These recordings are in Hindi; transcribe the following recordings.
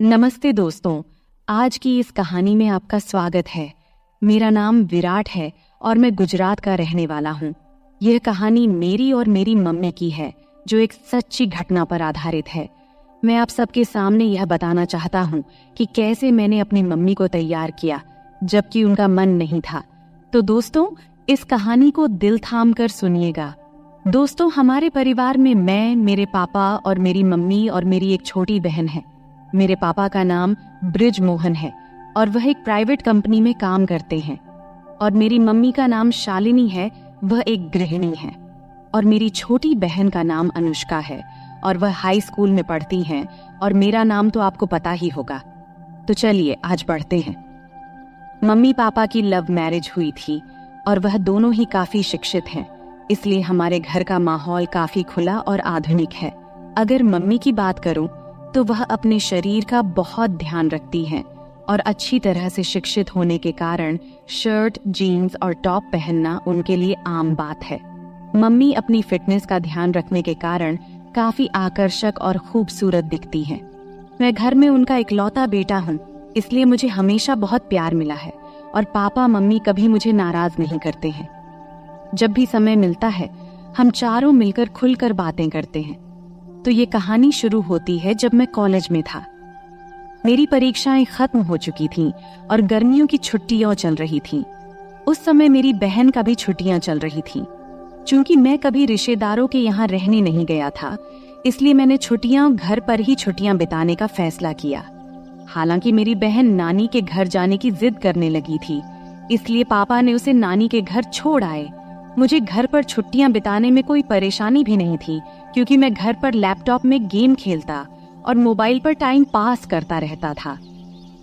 नमस्ते दोस्तों, आज की इस कहानी में आपका स्वागत है। मेरा नाम विराट है और मैं गुजरात का रहने वाला हूँ। यह कहानी मेरी और मेरी मम्मी की है, जो एक सच्ची घटना पर आधारित है। मैं आप सबके सामने यह बताना चाहता हूँ कि कैसे मैंने अपनी मम्मी को तैयार किया, जबकि उनका मन नहीं था। तो दोस्तों, इस कहानी को दिल थाम कर सुनिएगा। दोस्तों, हमारे परिवार में मैं, मेरे पापा और मेरी मम्मी और मेरी एक छोटी बहन है। मेरे पापा का नाम ब्रिज मोहन है और वह एक प्राइवेट कंपनी में काम करते हैं। और मेरी मम्मी का नाम शालिनी है, वह एक गृहिणी है। और मेरी छोटी बहन का नाम अनुष्का है और वह हाई स्कूल में पढ़ती हैं। और मेरा नाम तो आपको पता ही होगा। तो चलिए आज बढ़ते हैं। मम्मी पापा की लव मैरिज हुई थी और वह दोनों ही काफी शिक्षित हैं, इसलिए हमारे घर का माहौल काफी खुला और आधुनिक है। अगर मम्मी की बात करूं तो वह अपने शरीर का बहुत ध्यान रखती हैं और अच्छी तरह से शिक्षित होने के कारण शर्ट, जीन्स और टॉप पहनना उनके लिए आम बात है। मम्मी अपनी फिटनेस का ध्यान रखने के कारण काफी आकर्षक और खूबसूरत दिखती हैं। मैं घर में उनका इकलौता बेटा हूँ, इसलिए मुझे हमेशा बहुत प्यार मिला है और पापा मम्मी कभी मुझे नाराज नहीं करते हैं। जब भी समय मिलता है हम चारों मिलकर खुलकर बातें करते हैं। तो ये कहानी शुरू होती है जब मैं कॉलेज में था। मेरी परीक्षाएं खत्म हो चुकी थीं और गर्मियों की छुट्टियां चल रही थीं। उस समय मेरी बहन का भी छुट्टियां चल रही थीं। चूंकि मैं कभी रिश्तेदारों के यहाँ रहने नहीं गया था, इसलिए मैंने छुट्टियां घर पर ही छुट्टियां बिताने का फैसला किया। हालांकि मेरी बहन नानी के घर जाने की जिद करने लगी थी, इसलिए पापा ने उसे नानी के घर छोड़ आए। मुझे घर पर छुट्टियां बिताने में कोई परेशानी भी नहीं थी, क्योंकि मैं घर पर लैपटॉप में गेम खेलता और मोबाइल पर टाइम पास करता रहता था।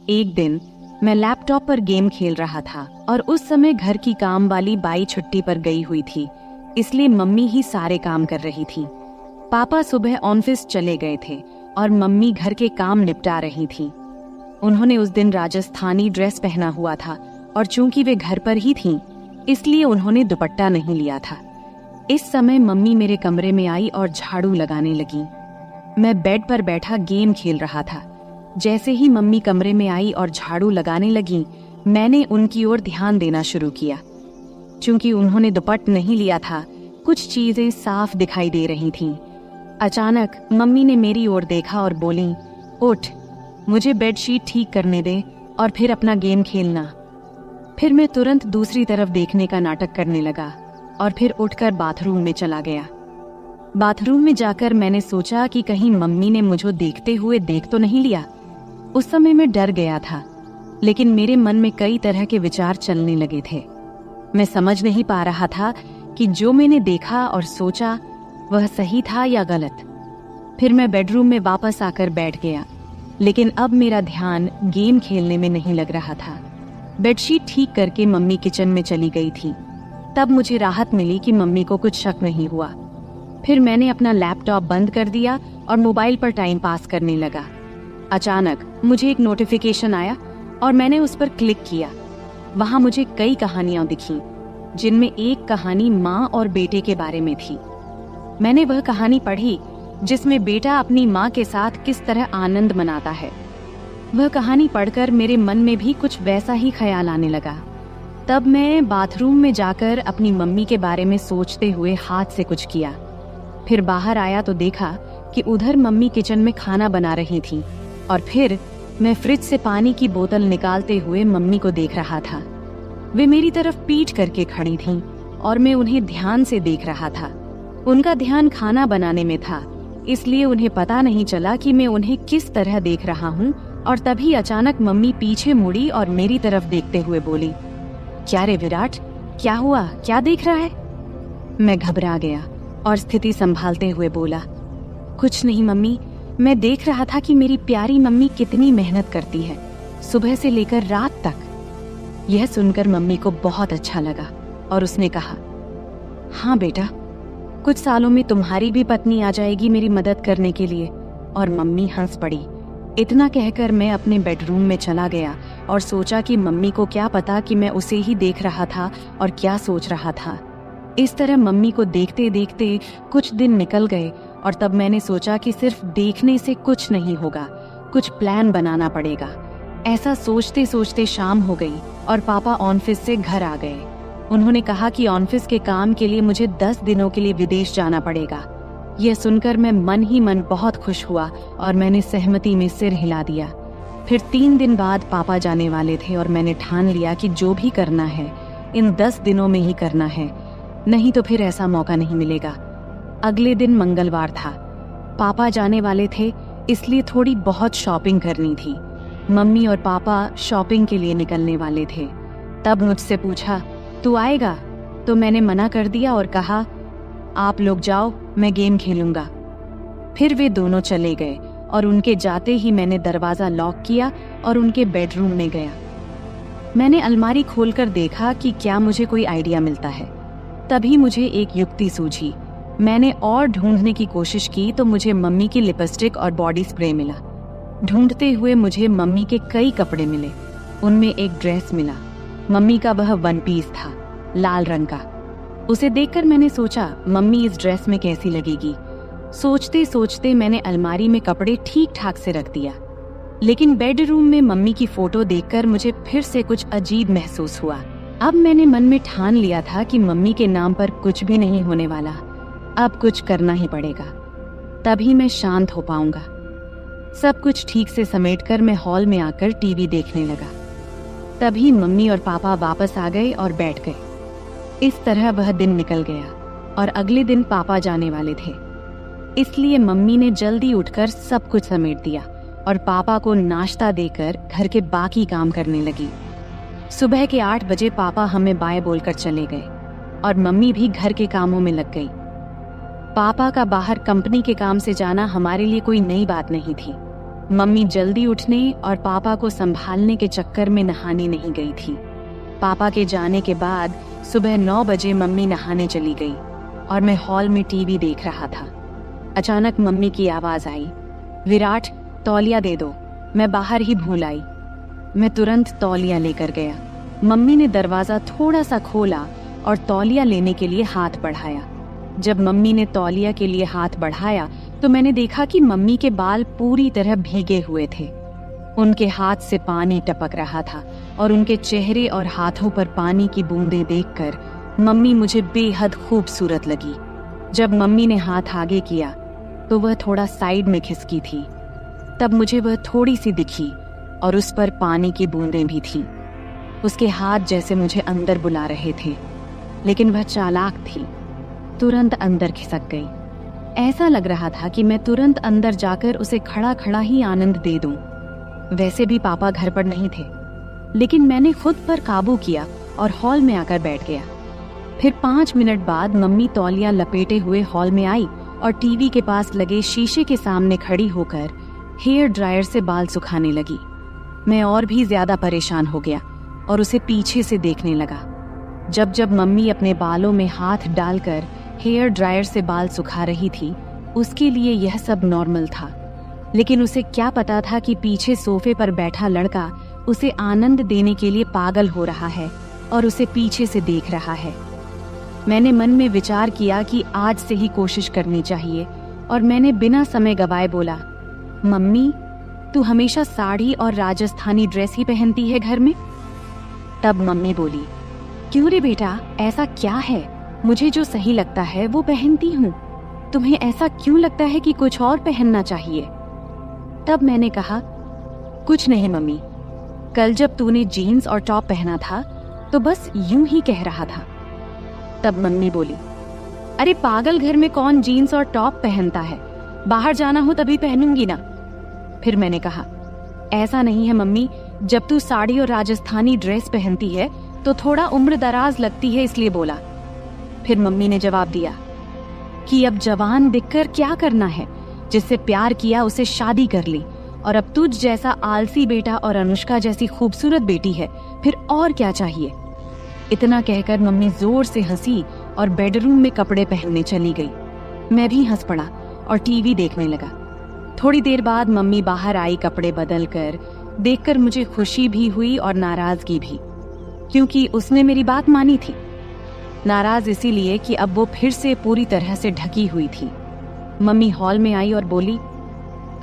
एक दिन मैं लैपटॉप पर गेम खेल रहा था और उस समय घर की काम वाली बाई छुट्टी पर गई हुई थी, इसलिए मम्मी ही सारे काम कर रही थी। पापा सुबह ऑफिस चले गए थे और मम्मी घर के काम निपटा रही थी। उन्होंने उस दिन राजस्थानी ड्रेस पहना हुआ था और चूंकि वे घर पर ही थीं, इसलिए उन्होंने दुपट्टा नहीं लिया था। इस समय मम्मी मेरे कमरे में आई और झाड़ू लगाने लगी। मैं बेड पर बैठा गेम खेल रहा था। जैसे ही मम्मी कमरे में आई और झाड़ू लगाने लगी, मैंने उनकी ओर ध्यान देना शुरू किया। चूंकि उन्होंने दुपट्टा नहीं लिया था, कुछ चीजें साफ दिखाई दे रही थीं। अचानक मम्मी ने मेरी ओर देखा और बोली, उठ, मुझे बेडशीट ठीक करने दे और फिर अपना गेम खेलना। फिर मैं तुरंत दूसरी तरफ देखने का नाटक करने लगा और फिर उठकर बाथरूम में चला गया। बाथरूम में जाकर मैंने सोचा कि कहीं मम्मी ने मुझे देखते हुए देख तो नहीं लिया। उस समय मैं डर गया था, लेकिन मेरे मन में कई तरह के विचार चलने लगे थे। मैं समझ नहीं पा रहा था कि जो मैंने देखा और सोचा वह सही था या गलत। फिर मैं बेडरूम में वापस आकर बैठ गया, लेकिन अब मेरा ध्यान गेम खेलने में नहीं लग रहा था। बेडशीट ठीक करके मम्मी किचन में चली गई थी। तब मुझे राहत मिली कि मम्मी को कुछ शक नहीं हुआ। फिर मैंने अपना लैपटॉप बंद कर दिया और मोबाइल पर टाइम पास करने लगा। अचानक मुझे एक नोटिफिकेशन आया और मैंने उस पर क्लिक किया। वहां मुझे कई कहानियां दिखीं, जिनमें एक कहानी माँ और बेटे के बारे में थी। मैंने वह कहानी पढ़ी जिसमें बेटा अपनी माँ के साथ किस तरह आनंद मनाता है। वह कहानी पढ़कर मेरे मन में भी कुछ वैसा ही ख्याल आने लगा। तब मैं बाथरूम में जाकर अपनी मम्मी के बारे में सोचते हुए हाथ से कुछ किया। फिर बाहर आया तो देखा कि उधर मम्मी किचन में खाना बना रही थी और फिर मैं फ्रिज से पानी की बोतल निकालते हुए मम्मी को देख रहा था। वे मेरी तरफ पीठ करके खड़ी थीं और मैं उन्हें ध्यान से देख रहा था। उनका ध्यान खाना बनाने में था, इसलिए उन्हें पता नहीं चला कि मैं उन्हें किस तरह देख रहा हूँ। और तभी अचानक मम्मी पीछे मुड़ी और मेरी तरफ देखते हुए बोली, क्या रे विराट, क्या हुआ, क्या देख रहा है? मैं घबरा गया और स्थिति संभालते हुए बोला, कुछ नहीं मम्मी, मैं देख रहा था कि मेरी प्यारी मम्मी कितनी मेहनत करती है, सुबह से लेकर रात तक। यह सुनकर मम्मी को बहुत अच्छा लगा और उसने कहा, हाँ बेटा, कुछ सालों में तुम्हारी भी पत्नी आ जाएगी मेरी मदद करने के लिए। और मम्मी हंस पड़ी। इतना कहकर मैं अपने बेडरूम में चला गया और सोचा कि मम्मी को क्या पता कि मैं उसे ही देख रहा था और क्या सोच रहा था। इस तरह मम्मी को देखते देखते कुछ दिन निकल गए और तब मैंने सोचा कि सिर्फ देखने से कुछ नहीं होगा, कुछ प्लान बनाना पड़ेगा। ऐसा सोचते सोचते शाम हो गई और पापा ऑफिस से घर आ गए। उन्होंने कहा कि ऑफिस के काम के लिए मुझे 10 दिनों के लिए विदेश जाना पड़ेगा। यह सुनकर मैं मन ही मन बहुत खुश हुआ और मैंने सहमति में सिर हिला दिया। फिर 3 दिन बाद पापा जाने वाले थे और मैंने ठान लिया कि जो भी करना है इन 10 दिनों में ही करना है, नहीं तो फिर ऐसा मौका नहीं मिलेगा। अगले दिन मंगलवार था। पापा जाने वाले थे, इसलिए थोड़ी बहुत शॉपिंग करनी थी। मम्मी और पापा शॉपिंग के लिए निकलने वाले थे। तब मुझसे पूछा, तू आएगा? तो मैंने मना कर दिया और कहा, आप लोग जाओ, मैं गेम खेलूंगा। फिर वे दोनों चले गए और उनके जाते ही मैंने दरवाजा लॉक किया और उनके बेडरूम में गया। मैंने अलमारी खोलकर देखा कि क्या मुझे कोई आइडिया मिलता है। तभी मुझे एक युक्ति सूझी। मैंने और ढूंढने की कोशिश की तो मुझे मम्मी की लिपस्टिक और बॉडी स्प्रे मिला। ढूंढते हुए मुझे मम्मी के कई कपड़े मिले। उनमें एक ड्रेस मिला। मम्मी का वह 1 पीस था, लाल रंग का। उसे देखकर मैंने सोचा, मम्मी इस ड्रेस में कैसी लगेगी। सोचते सोचते मैंने अलमारी में कपड़े ठीक ठाक से रख दिया। लेकिन बेडरूम में मम्मी की फोटो देखकर मुझे फिर से कुछ अजीब महसूस हुआ। अब मैंने मन में ठान लिया था कि मम्मी के नाम पर कुछ भी नहीं होने वाला। अब कुछ करना ही पड़ेगा, तभी मैं शांत हो पाऊंगा। सब कुछ ठीक से समेटकर मैं हॉल में आकर टीवी देखने लगा। तभी मम्मी और पापा वापस आ गए और बैठ गए। इस तरह वह दिन निकल गया और अगले दिन पापा जाने वाले थे। इसलिए मम्मी ने जल्दी उठकर सब कुछ समेट दिया और पापा को नाश्ता देकर घर के बाकी काम करने लगी। सुबह के 8 बजे पापा हमें बाय बोलकर चले गए और मम्मी भी घर के कामों में लग गई। पापा का बाहर कंपनी के काम से जाना हमारे लिए कोई नई बात नहीं थी। मम्मी जल्दी उठने और पापा को संभालने के चक्कर में नहाने नहीं गई थी। पापा के जाने के बाद सुबह 9 बजे मम्मी नहाने चली गई और मैं हॉल में टीवी देख रहा था। अचानक मम्मी की आवाज आई, विराट, तौलिया दे दो। मैं बाहर ही भूल आई। मैं तुरंत तौलिया लेकर गया। मम्मी ने दरवाजा थोड़ा सा खोला और तौलिया लेने के लिए हाथ बढ़ाया। जब मम्मी ने तौलिया के लिए हाथ बढ़ाया तो मैंने देखा कि मम्मी के बाल पूरी तरह भीगे हुए थे। उनके हाथ से पानी टपक रहा था और उनके चेहरे और हाथों पर पानी की बूंदें देखकर मम्मी मुझे बेहद खूबसूरत लगी। जब मम्मी ने हाथ आगे किया तो वह थोड़ा साइड में खिसकी थी। तब मुझे वह थोड़ी सी दिखी और उस पर पानी की बूंदें भी थीं। उसके हाथ जैसे मुझे अंदर बुला रहे थे, लेकिन वह चालाक थी, तुरंत अंदर खिसक गई। ऐसा लग रहा था कि मैं तुरंत अंदर जाकर उसे खड़ा खड़ा ही आनंद दे दूं। वैसे भी पापा घर पर नहीं थे, लेकिन मैंने खुद पर काबू किया और हॉल में आकर बैठ गया। फिर 5 मिनट बाद मम्मी तौलिया लपेटे हुए हॉल में आई और टीवी के पास लगे शीशे के सामने खड़ी होकर हेयर ड्रायर से बाल सुखाने लगी। मैं और भी ज्यादा परेशान हो गया और उसे पीछे से देखने लगा। जब जब मम्मी अपने बालों में हाथ डालकर हेयर ड्रायर से बाल सुखा रही थी, उसके लिए यह सब नॉर्मल था। लेकिन उसे क्या पता था कि पीछे सोफे पर बैठा लड़का उसे आनंद देने के लिए पागल हो रहा है और उसे पीछे से देख रहा है। मैंने मन में विचार किया कि आज से ही कोशिश करनी चाहिए और मैंने बिना समय गवाए बोला, मम्मी, तू हमेशा साड़ी और राजस्थानी ड्रेस ही पहनती है घर में? तब मम्मी बोली, क्यों रे बेटा, ऐसा क्या है? मुझे जो सही लगता है वो पहनती हूँ। तुम्हें ऐसा क्यों लगता है कि कुछ और पहनना चाहिए? तब मैंने कहा, कुछ नहीं मम्मी, कल जब तूने जीन्स और टॉप पहना था तो बस यूं ही कह रहा था। तब मम्मी बोली, अरे पागल, घर में कौन जीन्स और टॉप पहनता है? बाहर जाना हो तभी पहनूंगी ना। फिर मैंने कहा, ऐसा नहीं है मम्मी, जब तू साड़ी और राजस्थानी ड्रेस पहनती है तो थोड़ा उम्र दराज लगती है, इसलिए बोला। फिर मम्मी ने जवाब दिया कि अब जवान दिखकर क्या करना है, जिससे प्यार किया उसे शादी कर ली, और अब तुझ जैसा आलसी बेटा और अनुष्का जैसी खूबसूरत बेटी है, फिर और क्या चाहिए। इतना कहकर मम्मी जोर से हंसी और बेडरूम में कपड़े पहनने चली गई। मैं भी हंस पड़ा और टीवी देखने लगा। थोड़ी देर बाद मम्मी बाहर आई कपड़े बदल कर। देखकर मुझे खुशी भी हुई और नाराजगी भी, क्योंकि उसने मेरी बात मानी थी। नाराज इसीलिए कि अब वो फिर से पूरी तरह से ढकी हुई थी। मम्मी हॉल में आई और बोली,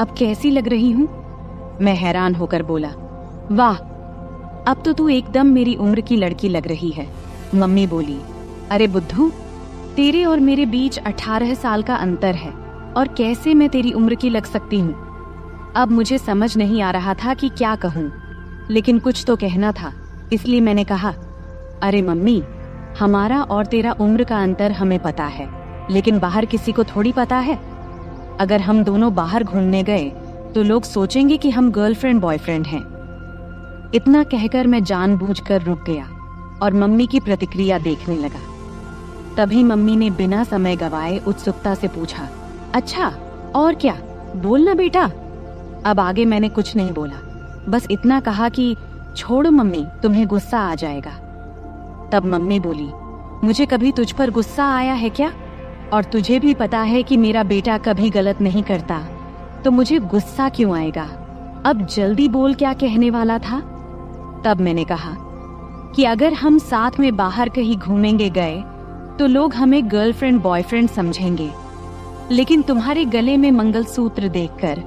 अब कैसी लग रही हूँ? मैं हैरान होकर बोला, वाह, अब तो तू एकदम मेरी उम्र की लड़की लग रही है। मम्मी बोली, अरे बुद्धू, तेरे और मेरे बीच 18 साल का अंतर है और कैसे मैं तेरी उम्र की लग सकती हूँ। अब मुझे समझ नहीं आ रहा था कि क्या कहूँ, लेकिन कुछ तो कहना था, इसलिए मैंने कहा, अरे मम्मी, हमारा और तेरा उम्र का अंतर हमें पता है, लेकिन बाहर किसी को थोड़ी पता है। अगर हम दोनों बाहर घूमने गए तो लोग सोचेंगे कि हम गर्लफ्रेंड बॉयफ्रेंड हैं। इतना कहकर मैं जानबूझकर रुक गया और मम्मी की प्रतिक्रिया देखने लगा। तभी मम्मी ने बिना समय गवाए उत्सुकता से पूछा, अच्छा और क्या, बोलना बेटा। अब आगे मैंने कुछ नहीं बोला, बस इतना कहा कि छोड़ो मम्मी, तुम्हें गुस्सा आ जाएगा। तब मम्मी बोली, मुझे कभी तुझ पर गुस्सा आया है क्या? और तुझे भी पता है कि मेरा बेटा कभी गलत नहीं करता, तो मुझे गुस्सा क्यों आएगा? अब जल्दी बोल, क्या कहने वाला था? तब मैंने कहा कि अगर हम साथ में बाहर कहीं घूमेंगे गए तो लोग हमें गर्लफ्रेंड बॉयफ्रेंड समझेंगे, लेकिन तुम्हारे गले में मंगलसूत्र देखकर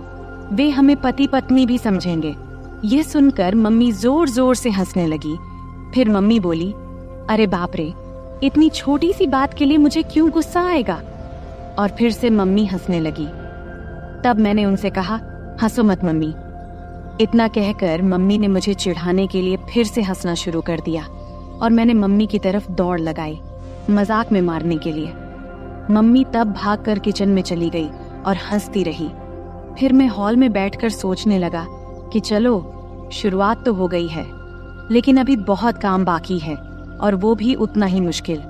वे हमें पति पत्नी भी समझेंगे। ये सुनकर मम्मी जोर जोर से हंसने लगी। फिर मम्मी बोली, अरे बाप रे, इतनी छोटी सी बात के लिए मुझे क्यों गुस्सा आएगा? और फिर से मम्मी हंसने लगी। तब मैंने उनसे कहा, हंसो मत मम्मी। इतना कहकर मम्मी ने मुझे चिढ़ाने के लिए फिर से हंसना शुरू कर दिया और मैंने मम्मी की तरफ दौड़ लगाई, मजाक में मारने के लिए। मम्मी तब भागकर किचन में चली गई और हंसती रही। फिर मैं हॉल में बैठकर सोचने लगा कि चलो, शुरुआत तो हो गई है, लेकिन अभी बहुत काम बाकी है और वो भी उतना ही मुश्किल।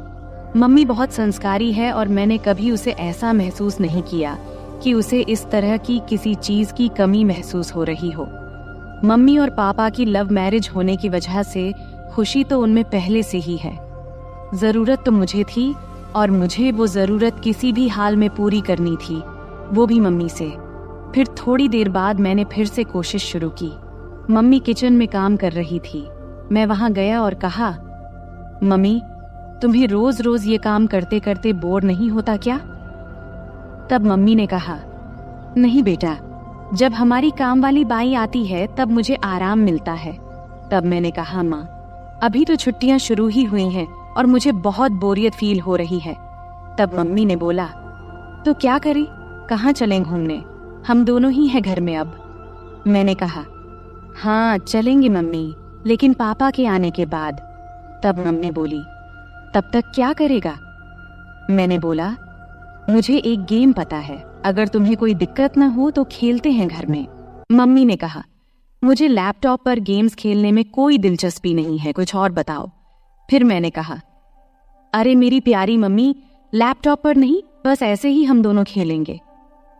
मम्मी बहुत संस्कारी है और मैंने कभी उसे ऐसा महसूस नहीं किया कि उसे इस तरह की किसी चीज की कमी महसूस हो रही हो। मम्मी और पापा की लव मैरिज होने की वजह से खुशी तो उनमें पहले से ही है। जरूरत तो मुझे थी और मुझे वो जरूरत किसी भी हाल में पूरी करनी थी, वो भी मम्मी से। फिर थोड़ी देर बाद मैंने फिर से कोशिश शुरू की। मम्मी किचन में काम कर रही थी। मैं वहां गया और कहा, मम्मी, तुम्हें रोज रोज ये काम करते करते बोर नहीं होता क्या? तब मम्मी ने कहा, नहीं बेटा, जब हमारी काम वाली बाई आती है तब मुझे आराम मिलता है। तब मैंने कहा, माँ, अभी तो छुट्टियां शुरू ही हुई हैं और मुझे बहुत बोरियत फील हो रही है। तब मम्मी ने बोला, तो क्या करें, कहाँ चलें घूमने? हम दोनों ही हैं घर में अब। मैंने कहा, हाँ चलेंगे मम्मी, लेकिन पापा के आने के बाद। तब मम्मी बोली, तब तक क्या करेगा? मैंने बोला, मुझे एक गेम पता है, अगर तुम्हें कोई दिक्कत न हो तो खेलते हैं घर में। मम्मी ने कहा, मुझे लैपटॉप पर गेम्स खेलने में कोई दिलचस्पी नहीं है, कुछ और बताओ। फिर मैंने कहा, अरे मेरी प्यारी मम्मी, लैपटॉप पर नहीं, बस ऐसे ही हम दोनों खेलेंगे।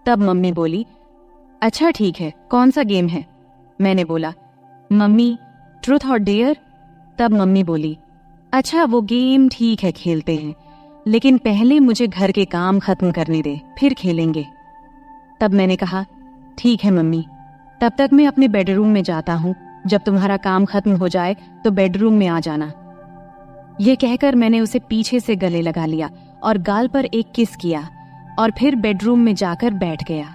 तब मम्मी बोली, अच्छा ठीक है, कौन सा गेम है? मैंने बोला, मम्मी, ट्रूथ और डेयर। तब मम्मी बोली, अच्छा वो गेम ठीक है, खेलते हैं, लेकिन पहले मुझे घर के काम खत्म करने दे, फिर खेलेंगे। तब मैंने कहा, ठीक है मम्मी, तब तक मैं अपने बेडरूम में जाता हूँ, जब तुम्हारा काम खत्म हो जाए तो बेडरूम में आ जाना। यह कहकर मैंने उसे पीछे से गले लगा लिया और गाल पर एक किस किया और फिर बेडरूम में जाकर बैठ गया।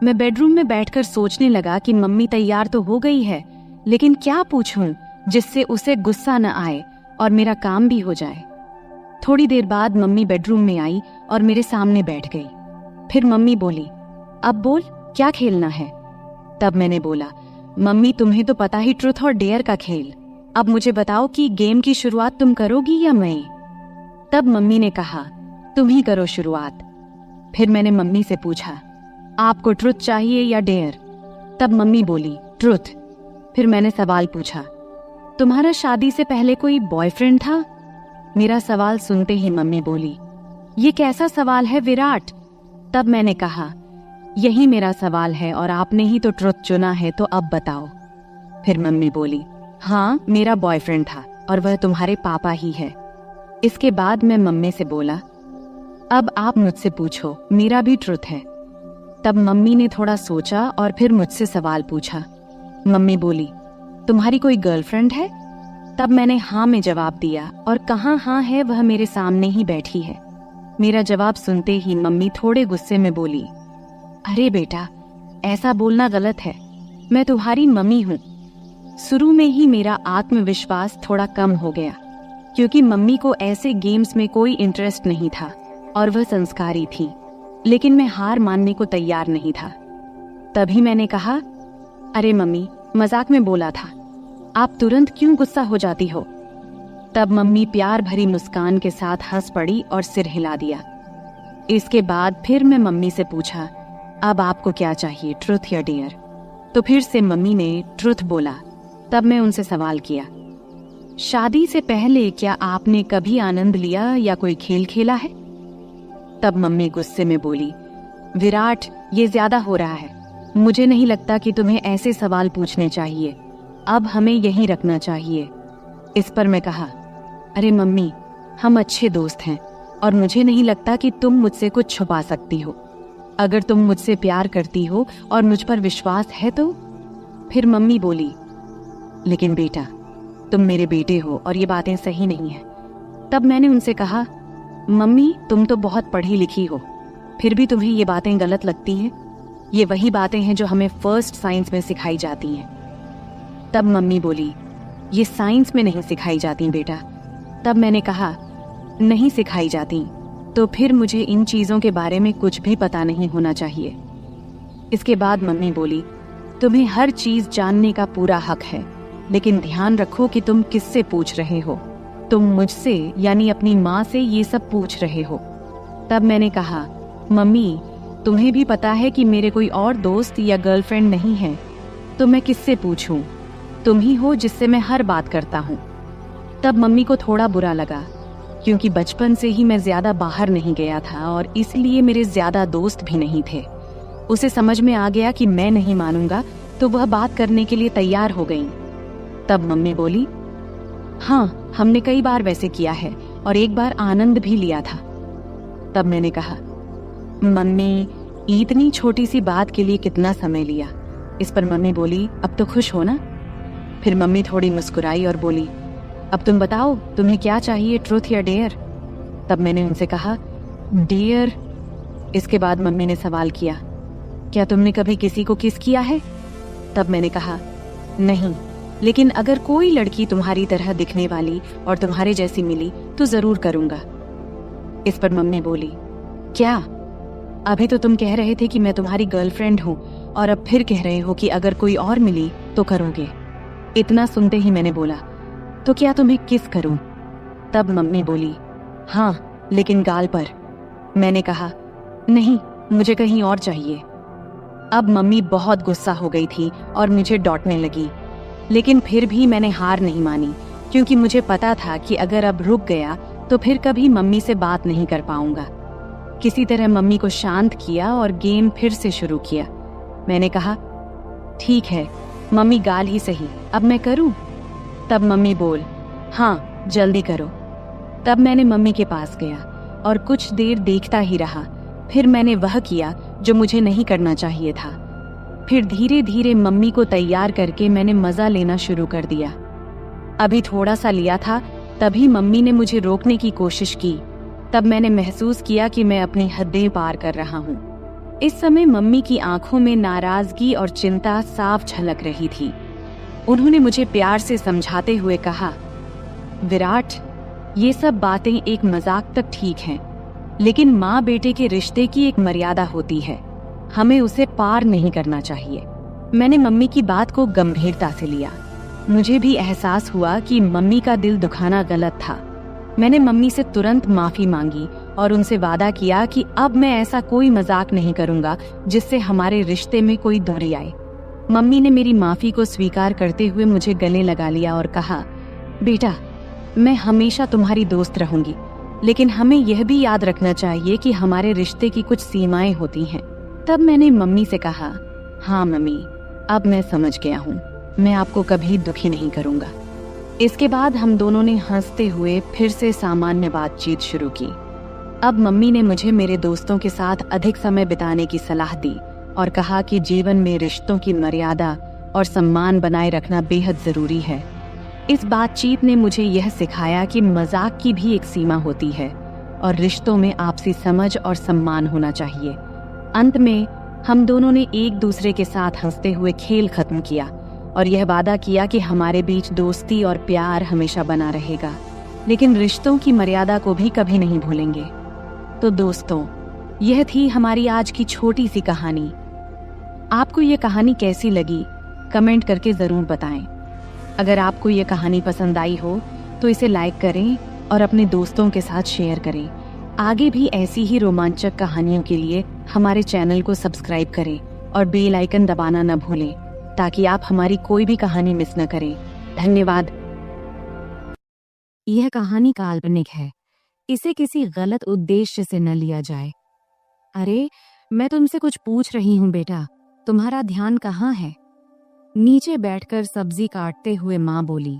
मैं बेडरूम में बैठकर सोचने लगा कि मम्मी तैयार तो हो गई है, लेकिन क्या पूछूं जिससे उसे गुस्सा न आए और मेरा काम भी हो जाए। थोड़ी देर बाद मम्मी बेडरूम में आई और मेरे सामने बैठ गई। फिर मम्मी बोली, अब बोल, क्या खेलना है? तब मैंने बोला, मम्मी तुम्हें तो पता ही, ट्रूथ और डेयर का खेल। अब मुझे बताओ कि गेम की शुरुआत तुम करोगी या मैं? तब मम्मी ने कहा, तुम ही करो शुरुआत। फिर मैंने मम्मी से पूछा, आपको ट्रुथ चाहिए या डेयर? तब मम्मी बोली, ट्रुथ। फिर मैंने सवाल पूछा, तुम्हारा शादी से पहले कोई बॉयफ्रेंड था? मेरा सवाल सुनते ही मम्मी बोली, ये कैसा सवाल है विराट? तब मैंने कहा, यही मेरा सवाल है और आपने ही तो ट्रुथ चुना है, तो अब बताओ। फिर मम्मी बोली, हाँ मेरा बॉयफ्रेंड था और वह तुम्हारे पापा ही है। इसके बाद मैं मम्मी से बोला, अब आप मुझसे पूछो, मेरा भी ट्रुथ है। तब मम्मी ने थोड़ा सोचा और फिर मुझसे सवाल पूछा। मम्मी बोली, तुम्हारी कोई गर्लफ्रेंड है? तब मैंने हाँ में जवाब दिया और कहाँ हाँ है, वह मेरे सामने ही बैठी है। मेरा जवाब सुनते ही मम्मी थोड़े गुस्से में बोली, अरे बेटा, ऐसा बोलना गलत है। मैं तुम्हारी मम्मी हूँ। शुरू में ही मेरा आत्मविश्वास थोड़ा कम हो गया, क्योंकि मम्मी को ऐसे गेम्स में कोई इंटरेस्ट नहीं था और वह संस्कारी थी। लेकिन मैं हार मानने को तैयार नहीं था। तभी मैंने कहा, अरे मम्मी, मजाक में बोला था, आप तुरंत क्यों गुस्सा हो जाती हो? तब मम्मी प्यार भरी मुस्कान के साथ हंस पड़ी और सिर हिला दिया। इसके बाद फिर मैं मम्मी से पूछा, अब आपको क्या चाहिए, ट्रुथ या डेयर? तो फिर से मम्मी ने ट्रुथ बोला। तब मैं उनसे सवाल किया, शादी से पहले क्या आपने कभी आनंद लिया या कोई खेल खेला है? तब मम्मी गुस्से में बोली, विराट, ये ज्यादा हो रहा है। मुझे नहीं लगता कि तुम्हें ऐसे सवाल पूछने चाहिए। अब हमें यहीं रखना चाहिए। इस पर मैं कहा, अरे मम्मी, हम अच्छे दोस्त हैं और मुझे नहीं लगता कि तुम मुझसे कुछ छुपा सकती हो। अगर तुम मुझसे प्यार करती हो और मुझ पर विश्वास है तो। फिर मम्मी बोली, लेकिन बेटा, तुम मेरे बेटे हो और ये बातें सही नहीं है। तब मैंने उनसे कहा, मम्मी, तुम तो बहुत पढ़ी लिखी हो, फिर भी तुम्हें ये बातें गलत लगती हैं। ये वही बातें हैं जो हमें फर्स्ट साइंस में सिखाई जाती हैं। तब मम्मी बोली, ये साइंस में नहीं सिखाई जाती बेटा। तब मैंने कहा, नहीं सिखाई जाती तो फिर मुझे इन चीजों के बारे में कुछ भी पता नहीं होना चाहिए। इसके बाद मम्मी बोली, तुम्हें हर चीज जानने का पूरा हक है, लेकिन ध्यान रखो कि तुम किससे पूछ रहे हो। तुम मुझसे यानी अपनी माँ से ये सब पूछ रहे हो। तब मैंने कहा, मम्मी, तुम्हें भी पता है कि मेरे कोई और दोस्त या गर्लफ्रेंड नहीं है, तो मैं किससे पूछूं? तुम ही हो जिससे मैं हर बात करता हूँ। तब मम्मी को थोड़ा बुरा लगा, क्योंकि बचपन से ही मैं ज्यादा बाहर नहीं गया था और इसलिए मेरे ज्यादा दोस्त भी नहीं थे। उसे समझ में आ गया कि मैं नहीं मानूंगा, तो वह बात करने के लिए तैयार हो गई। तब मम्मी बोली, हाँ, हमने कई बार वैसे किया है और एक बार आनंद भी लिया था। तब मैंने कहा, मम्मी, इतनी छोटी सी बात के लिए कितना समय लिया? इस पर मम्मी बोली, अब तो खुश हो ना? फिर मम्मी थोड़ी मुस्कुराई और बोली, अब तुम बताओ, तुम्हें क्या चाहिए, ट्रुथ या डेयर? तब मैंने उनसे कहा, डेयर। इसके बाद मम्मी ने सवाल किया, क्या तुमने कभी किसी को किस किया है? तब मैंने कहा, नहीं, लेकिन अगर कोई लड़की तुम्हारी तरह दिखने वाली और तुम्हारे जैसी मिली तो जरूर करूंगा। इस पर मम्मी बोली, क्या? अभी तो तुम कह रहे थे कि मैं तुम्हारी गर्लफ्रेंड हूँ और अब फिर कह रहे हो कि अगर कोई और मिली तो करोगे। इतना सुनते ही मैंने बोला, तो क्या तुम्हें किस करूं? तब मम्मी बोली, हाँ, लेकिन गाल पर। मैंने कहा, नहीं, मुझे कहीं और चाहिए। अब मम्मी बहुत गुस्सा हो गई थी और मुझे डांटने लगी, लेकिन फिर भी मैंने हार नहीं मानी, क्योंकि मुझे पता था कि अगर अब रुक गया तो फिर कभी मम्मी से बात नहीं कर पाऊंगा। किसी तरह मम्मी को शांत किया और गेम फिर से शुरू किया। मैंने कहा, ठीक है मम्मी, गाल ही सही, अब मैं करूं? तब मम्मी बोल, हाँ, जल्दी करो। तब मैंने मम्मी के पास गया और कुछ देर देखता ही रहा। फिर मैंने वह किया जो मुझे नहीं करना चाहिए था। फिर धीरे धीरे मम्मी को तैयार करके मैंने मजा लेना शुरू कर दिया। अभी थोड़ा सा लिया था, तभी मम्मी ने मुझे रोकने की कोशिश की। तब मैंने महसूस किया कि मैं अपनी हदें पार कर रहा हूँ। इस समय मम्मी की आंखों में नाराजगी और चिंता साफ झलक रही थी। उन्होंने मुझे प्यार से समझाते हुए कहा, विराट, ये सब बातें एक मजाक तक ठीक हैं, लेकिन माँ बेटे के रिश्ते की एक मर्यादा होती है, हमें उसे पार नहीं करना चाहिए। मैंने मम्मी की बात को गंभीरता से लिया। मुझे भी एहसास हुआ कि मम्मी का दिल दुखाना गलत था। मैंने मम्मी से तुरंत माफी मांगी और उनसे वादा किया कि अब मैं ऐसा कोई मजाक नहीं करूंगा जिससे हमारे रिश्ते में कोई दूरी आए। मम्मी ने मेरी माफी को स्वीकार करते हुए मुझे गले लगा लिया और कहा, बेटा, मैं हमेशा तुम्हारी दोस्त रहूंगी, लेकिन हमें यह भी याद रखना चाहिए कि हमारे रिश्ते की कुछ सीमाएं होती हैं। तब मैंने मम्मी से कहा, हाँ मम्मी, अब मैं समझ गया हूँ, मैं आपको कभी दुखी नहीं करूंगा। इसके बाद हम दोनों ने हंसते हुए फिर से सामान्य बातचीत शुरू की। अब मम्मी ने मुझे मेरे दोस्तों के साथ अधिक समय बिताने की सलाह दी और कहा कि जीवन में रिश्तों की मर्यादा और सम्मान बनाए रखना बेहद जरूरी है। इस बातचीत ने मुझे यह सिखाया कि मजाक की भी एक सीमा होती है और रिश्तों में आपसी समझ और सम्मान होना चाहिए। अंत में हम दोनों ने एक दूसरे के साथ हंसते हुए खेल खत्म किया और यह वादा किया कि हमारे बीच दोस्ती और प्यार हमेशा बना रहेगा, लेकिन रिश्तों की मर्यादा को भी कभी नहीं भूलेंगे। तो दोस्तों, यह थी हमारी आज की छोटी सी कहानी। आपको ये कहानी कैसी लगी कमेंट करके जरूर बताएं। अगर आपको ये कहानी पसंद आई हो तो इसे लाइक करें और अपने दोस्तों के साथ शेयर करें। आगे भी ऐसी ही रोमांचक कहानियों के लिए हमारे चैनल को सब्सक्राइब करें और बेल आइकन दबाना न भूलें ताकि आप हमारी कोई भी कहानी मिस न करें। धन्यवाद। यह कहानी काल्पनिक है, इसे किसी गलत उद्देश्य से न लिया जाए। अरे, मैं तुमसे कुछ पूछ रही हूँ बेटा, तुम्हारा ध्यान कहाँ है? नीचे बैठकर सब्जी काटते हुए माँ बोली।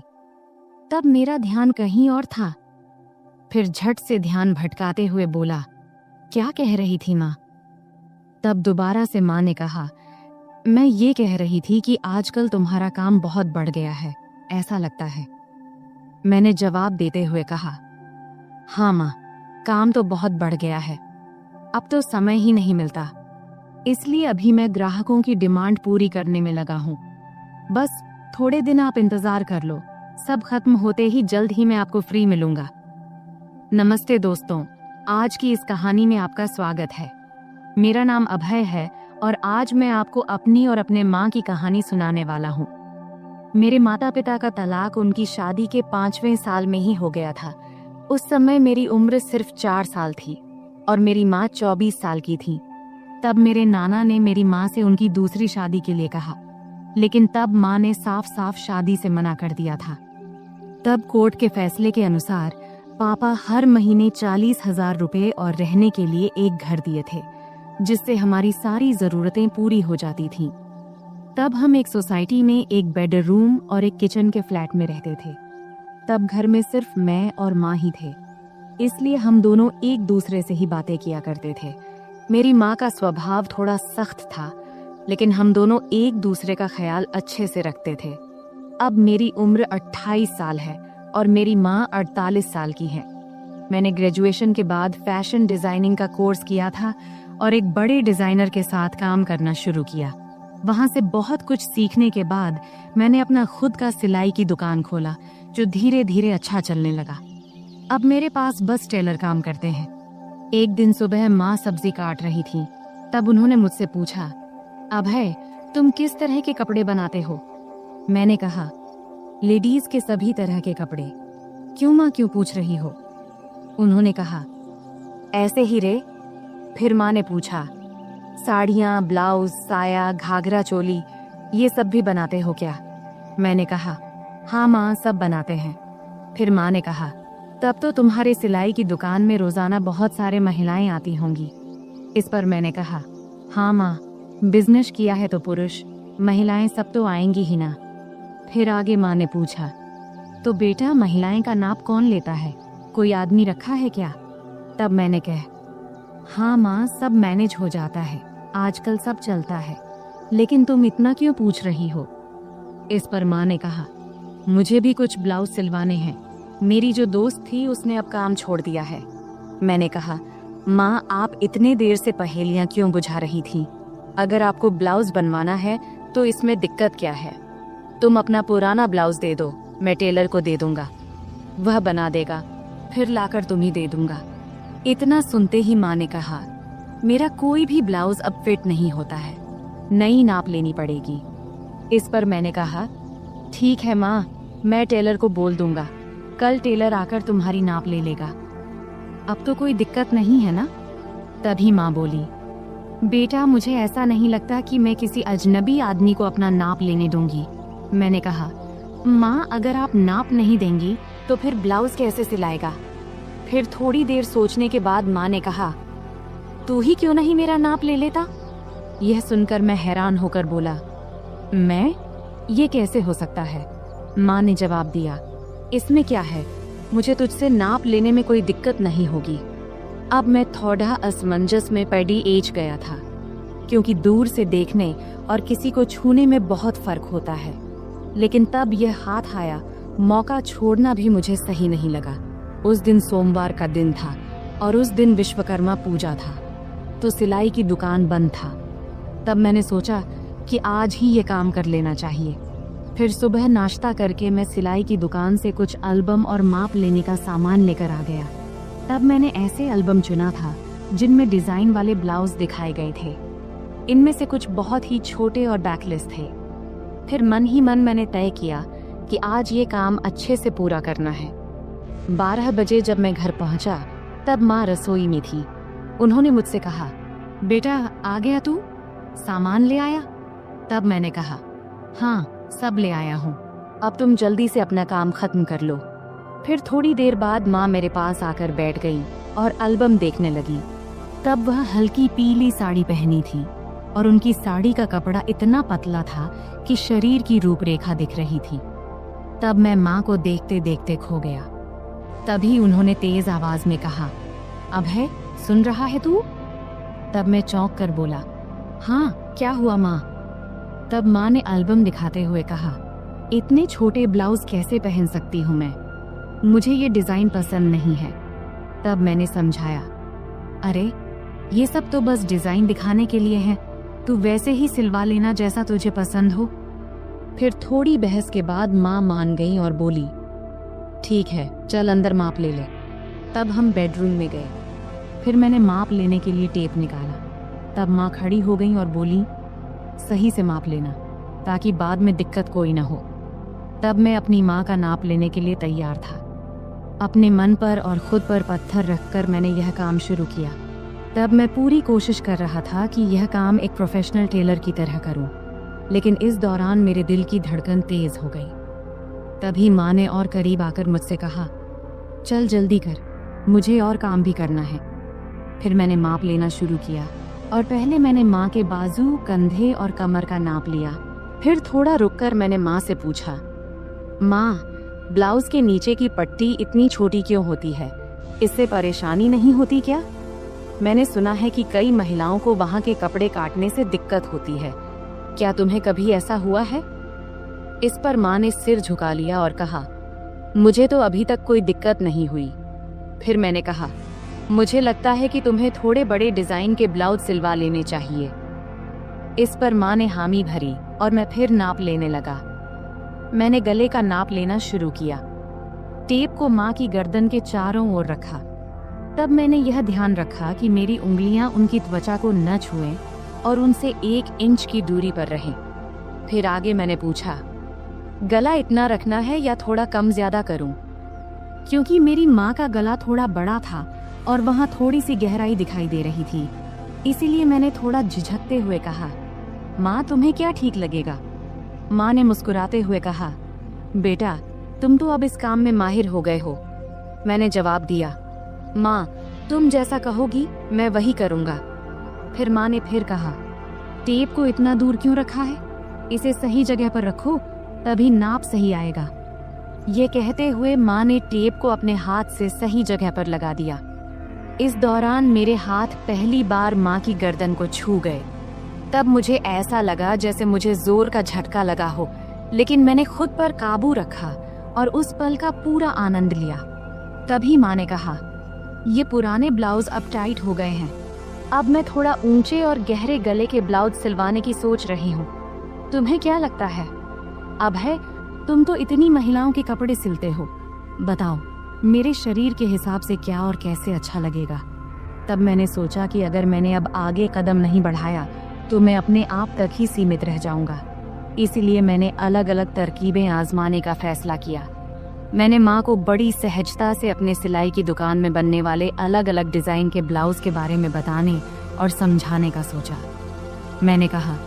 तब मेरा ध्यान कहीं और था। फिर झट से ध्यान भटकाते हुए बोला, क्या कह रही थी माँ? तब दोबारा से माँ ने कहा, मैं ये कह रही थी कि आजकल तुम्हारा काम बहुत बढ़ गया है, ऐसा लगता है। मैंने जवाब देते हुए कहा, हाँ माँ, काम तो बहुत बढ़ गया है, अब तो समय ही नहीं मिलता, इसलिए अभी मैं ग्राहकों की डिमांड पूरी करने में लगा हूँ। बस थोड़े दिन आप इंतजार कर लो, सब खत्म होते ही जल्द ही मैं आपको फ्री मिलूंगा। नमस्ते दोस्तों, आज की इस कहानी में आपका स्वागत है। मेरा नाम अभय है और आज मैं आपको अपनी और अपने माँ की कहानी सुनाने वाला हूँ। मेरे माता पिता का तलाक उनकी शादी के 5वें साल में ही हो गया था। उस समय मेरी उम्र सिर्फ 4 साल थी और मेरी माँ 24 साल की थी। तब मेरे नाना ने मेरी माँ से उनकी दूसरी शादी के लिए कहा, लेकिन तब माँ ने साफ साफ शादी से मना कर दिया था। तब कोर्ट के फैसले के अनुसार पापा हर महीने 40,000 रुपए और रहने के लिए एक घर दिए थे, जिससे हमारी सारी जरूरतें पूरी हो जाती थीं। तब हम एक सोसाइटी में एक बेडरूम और एक किचन के फ्लैट में रहते थे। तब घर में सिर्फ मैं और माँ ही थे, इसलिए हम दोनों एक दूसरे से ही बातें किया करते थे। मेरी माँ का स्वभाव थोड़ा सख्त था, लेकिन हम दोनों एक दूसरे का ख्याल अच्छे से रखते थे। अब मेरी उम्र 28 साल है और मेरी माँ 48 साल की है। मैंने ग्रेजुएशन के बाद फैशन डिजाइनिंग का कोर्स किया था और एक बड़े डिजाइनर के साथ काम करना शुरू किया। वहां से बहुत कुछ सीखने के बाद मैंने अपना खुद का सिलाई की दुकान खोला, जो धीरे धीरे अच्छा चलने लगा। अब मेरे पास बस टेलर काम करते हैं। एक दिन सुबह माँ सब्जी काट रही थी, तब उन्होंने मुझसे पूछा, अभय, तुम किस तरह के कपड़े बनाते हो? मैंने कहा, लेडीज के सभी तरह के कपड़े। क्यों माँ, क्यों पूछ रही हो? उन्होंने कहा, ऐसे ही रे। फिर माँ ने पूछा, साड़ियाँ, ब्लाउज, साया, घाघरा चोली, ये सब भी बनाते हो क्या? मैंने कहा, हाँ माँ, सब बनाते हैं। फिर माँ ने कहा, तब तो तुम्हारे सिलाई की दुकान में रोजाना बहुत सारे महिलाएं आती होंगी। इस पर मैंने कहा, हाँ माँ, बिजनेस किया है तो पुरुष, महिलाएं सब तो आएंगी ही ना। फिर आगे माँ ने पूछा, तो बेटा महिलाएं का नाप कौन लेता है? कोई आदमी रखा है क्या? तब मैंने कहा, हाँ माँ, सब मैनेज हो जाता है, आजकल सब चलता है, लेकिन तुम इतना क्यों पूछ रही हो? इस पर माँ ने कहा, मुझे भी कुछ ब्लाउज सिलवाने हैं, मेरी जो दोस्त थी उसने अब काम छोड़ दिया है। मैंने कहा, माँ, आप इतने देर से पहेलियां क्यों बुझा रही थी? अगर आपको ब्लाउज बनवाना है तो इसमें दिक्कत क्या है? तुम अपना पुराना ब्लाउज दे दो, मैं टेलर को दे दूंगा, वह बना देगा, फिर लाकर तुम्हें दे दूंगा। इतना सुनते ही माँ ने कहा, मेरा कोई भी ब्लाउज अब फिट नहीं होता है, नई नाप लेनी पड़ेगी। इस पर मैंने कहा, ठीक है माँ, मैं टेलर को बोल दूंगा, कल टेलर आकर तुम्हारी नाप ले लेगा। अब तो कोई दिक्कत नहीं है ना? तभी माँ बोली, बेटा मुझे ऐसा नहीं लगता कि मैं किसी अजनबी आदमी को अपना नाप लेने दूंगी। मैंने कहा, माँ, अगर आप नाप नहीं देंगी तो फिर ब्लाउज कैसे सिलाएगा? फिर थोड़ी देर सोचने के बाद माँ ने कहा, तू ही क्यों नहीं मेरा नाप ले लेता? यह सुनकर मैं हैरान होकर बोला, मैं? ये कैसे हो सकता है? माँ ने जवाब दिया, इसमें क्या है, मुझे तुझसे नाप लेने में कोई दिक्कत नहीं होगी। अब मैं थोड़ा असमंजस में पड़ी एज गया था, क्योंकि दूर से देखने और किसी को छूने में बहुत फर्क होता है। लेकिन तब यह हाथ आया, मौका छोड़ना भी मुझे सही नहीं लगा। उस दिन सोमवार का दिन था और उस दिन विश्वकर्मा पूजा था, तो सिलाई की दुकान बंद था। तब मैंने सोचा कि आज ही ये काम कर लेना चाहिए। फिर सुबह नाश्ता करके मैं सिलाई की दुकान से कुछ एल्बम और माप लेने का सामान लेकर आ गया। तब मैंने ऐसे एल्बम चुना था जिनमें डिजाइन वाले ब्लाउज दिखाए गए थे। इनमें से कुछ बहुत ही छोटे और बैकलेस थे। फिर मन ही मन मैंने तय किया कि आज ये काम अच्छे से पूरा करना है। 12 बजे जब मैं घर पहुंचा तब माँ रसोई में थी। उन्होंने मुझसे कहा, बेटा आ गया तू, सामान ले आया? तब मैंने कहा, हाँ सब ले आया हूँ, अब तुम जल्दी से अपना काम खत्म कर लो। फिर थोड़ी देर बाद माँ मेरे पास आकर बैठ गई और एल्बम देखने लगी। तब वह हल्की पीली साड़ी पहनी थी और उनकी साड़ी का कपड़ा इतना पतला था कि शरीर की रूपरेखा दिख रही थी। तब मैं माँ को देखते देखते खो गया। तभी उन्होंने तेज आवाज में कहा, अभय सुन रहा है तू? तब मैं चौंक कर बोला, हाँ क्या हुआ माँ? तब माँ ने एल्बम दिखाते हुए कहा, इतने छोटे ब्लाउज कैसे पहन सकती हूँ मैं, मुझे ये डिजाइन पसंद नहीं है। तब मैंने समझाया, अरे ये सब तो बस डिजाइन दिखाने के लिए है, तू वैसे ही सिलवा लेना जैसा तुझे पसंद हो। फिर थोड़ी बहस के बाद माँ मान गई और बोली, ठीक है चल अंदर माप ले ले। तब हम बेडरूम में गए। फिर मैंने माप लेने के लिए टेप निकाला। तब माँ खड़ी हो गई और बोली, सही से माप लेना ताकि बाद में दिक्कत कोई ना हो। तब मैं अपनी माँ का नाप लेने के लिए तैयार था। अपने मन पर और खुद पर पत्थर रखकर मैंने यह काम शुरू किया। तब मैं पूरी कोशिश कर रहा था कि यह काम एक प्रोफेशनल टेलर की तरह करूं, लेकिन इस दौरान मेरे दिल की धड़कन तेज हो गई। तभी माँ ने और करीब आकर मुझसे कहा, चल जल्दी कर, मुझे और काम भी करना है। फिर मैंने माप लेना शुरू किया और पहले मैंने माँ के बाजू, कंधे और कमर का नाप लिया। फिर थोड़ा रुककर मैंने माँ से पूछा, माँ ब्लाउज के नीचे की पट्टी इतनी छोटी क्यों होती है, इससे परेशानी नहीं होती क्या? मैंने सुना है कि कई महिलाओं को वहाँ के कपड़े काटने से दिक्कत होती है, क्या तुम्हें कभी ऐसा हुआ है? इस पर माँ ने सिर झुका लिया और कहा, मुझे तो अभी तक कोई दिक्कत नहीं हुई। फिर मैंने कहा, मुझे लगता है कि तुम्हें थोड़े बड़े डिजाइन के ब्लाउज सिलवा लेने चाहिए। इस पर माँ ने हामी भरी और मैं फिर नाप लेने लगा। मैंने गले का नाप लेना शुरू किया। टेप को माँ की गर्दन के चारों ओर रखा। तब मैंने यह ध्यान रखा कि मेरी उंगलियां उनकी त्वचा को न छुएं और उनसे 1 इंच की दूरी पर रहें। फिर आगे मैंने पूछा, गला इतना रखना है या थोड़ा कम ज्यादा करूं? क्योंकि मेरी माँ का गला थोड़ा बड़ा था और वहाँ थोड़ी सी गहराई दिखाई दे रही थी, इसीलिए मैंने थोड़ा झिझकते हुए कहा, माँ तुम्हें क्या ठीक लगेगा? माँ ने मुस्कुराते हुए कहा, बेटा तुम तो अब इस काम में माहिर हो गए हो। मैंने जवाब दिया, माँ तुम जैसा कहोगी मैं वही करूँगा। फिर माँ ने फिर कहा, टेप को इतना दूर क्यों रखा है, इसे सही जगह पर रखो तभी नाप सही आएगा। ये कहते हुए माँ ने टेप को अपने हाथ से सही जगह पर लगा दिया। इस दौरान मेरे हाथ पहली बार माँ की गर्दन को छू गए। तब मुझे ऐसा लगा जैसे मुझे जोर का झटका लगा हो, लेकिन मैंने खुद पर काबू रखा और उस पल का पूरा आनंद लिया। तभी माँ ने कहा, ये पुराने ब्लाउज अब टाइट हो गए हैं, अब मैं थोड़ा ऊंचे और गहरे गले के ब्लाउज सिलवाने की सोच रही हूँ। तुम्हें क्या लगता है? अभय तुम तो इतनी महिलाओं के कपड़े सिलते हो, बताओ मेरे शरीर के हिसाब से क्या और कैसे अच्छा लगेगा। तब मैंने सोचा कि अगर मैंने अब आगे कदम नहीं बढ़ाया तो मैं अपने आप तक ही सीमित रह जाऊंगा। इसीलिए मैंने अलग अलग तरकीबें आजमाने का फैसला किया। मैंने माँ को बड़ी सहजता से अपने सिलाई की दुकान में बनने वाले अलग अलग डिजाइन के ब्लाउज के बारे में बताने और समझाने का सोचा। मैंने कहा,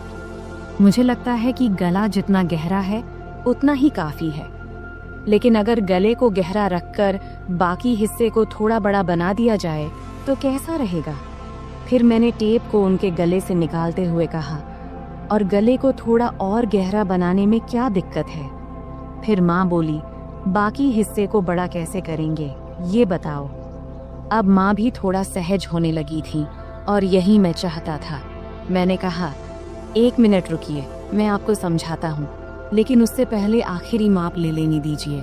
मुझे लगता है कि गला जितना गहरा है उतना ही काफी है, लेकिन अगर गले को गहरा रखकर बाकी हिस्से को थोड़ा बड़ा बना दिया जाए तो कैसा रहेगा? फिर मैंने टेप को उनके गले से निकालते हुए कहा, और गले को थोड़ा और गहरा बनाने में क्या दिक्कत है? फिर माँ बोली, बाकी हिस्से को बड़ा कैसे करेंगे ये बताओ। अब माँ भी थोड़ा सहज होने लगी थी और यही मैं चाहता था। मैंने कहा, 1 मिनट रुकिए, मैं आपको समझाता हूँ, लेकिन उससे पहले आखिरी माप ले लेने दीजिए।